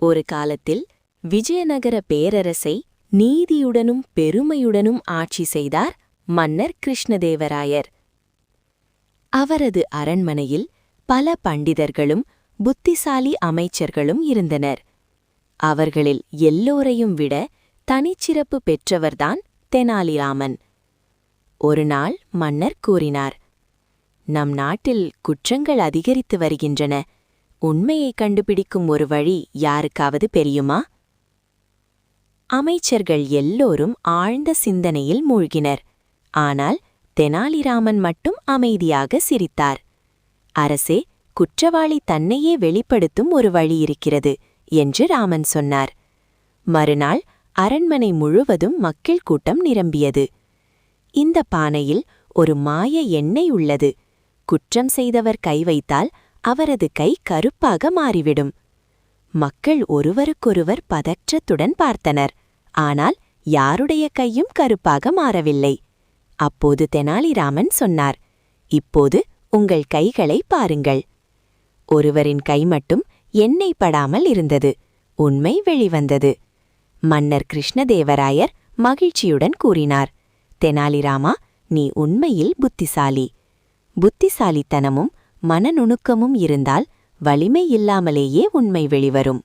ஒரு காலத்தில் விஜயநகர பேரரசை நீதியுடனும் பெருமையுடனும் ஆட்சி செய்தார் மன்னர் கிருஷ்ணதேவராயர். அவரது அரண்மனையில் பல பண்டிதர்களும் புத்திசாலி அமைச்சர்களும் இருந்தனர். அவர்களில் எல்லோரையும் விட தனிச்சிறப்பு பெற்றவர்தான் தெனாலிராமன். ஒருநாள் மன்னர் கூறினார், நம் நாட்டில் குற்றங்கள் அதிகரித்து வருகின்றன. உண்மையை கண்டுபிடிக்கும் ஒரு வழி யாருக்காவது தெரியுமா? அமைச்சர்கள் எல்லோரும் ஆழ்ந்த சிந்தனையில் மூழ்கினர். ஆனால் தெனாலிராமன் மட்டும் அமைதியாக சிரித்தார். அரசே, குற்றவாளி தன்னையே வெளிப்படுத்தும் ஒரு வழி இருக்கிறது என்று ராமன் சொன்னார். மறுநாள் அரண்மனை முழுவதும் மக்கள் கூட்டம் நிரம்பியது. இந்த பானையில் ஒரு மாய எண்ணெய் உள்ளது. குற்றம் செய்தவர் கை வைத்தால் அவரது கை கருப்பாக மாறிவிடும். மக்கள் ஒருவருக்கொருவர் பதற்றத்துடன் பார்த்தனர். ஆனால் யாருடைய கையும் கருப்பாக மாறவில்லை. அப்போது தெனாலிராமன் சொன்னார், இப்போது உங்கள் கைகளை பாருங்கள். ஒருவரின் கை மட்டும் எண்ணெய் படாமல் இருந்தது. உண்மை வெளிவந்தது. மன்னர் கிருஷ்ணதேவராயர் மகிழ்ச்சியுடன் கூறினார், தெனாலிராமா, நீ உண்மையில் புத்திசாலி. புத்திசாலித்தனமும் மனநுணுக்கமும் இருந்தால் வலிமை இல்லாமலேயே உண்மை வெளிவரும்.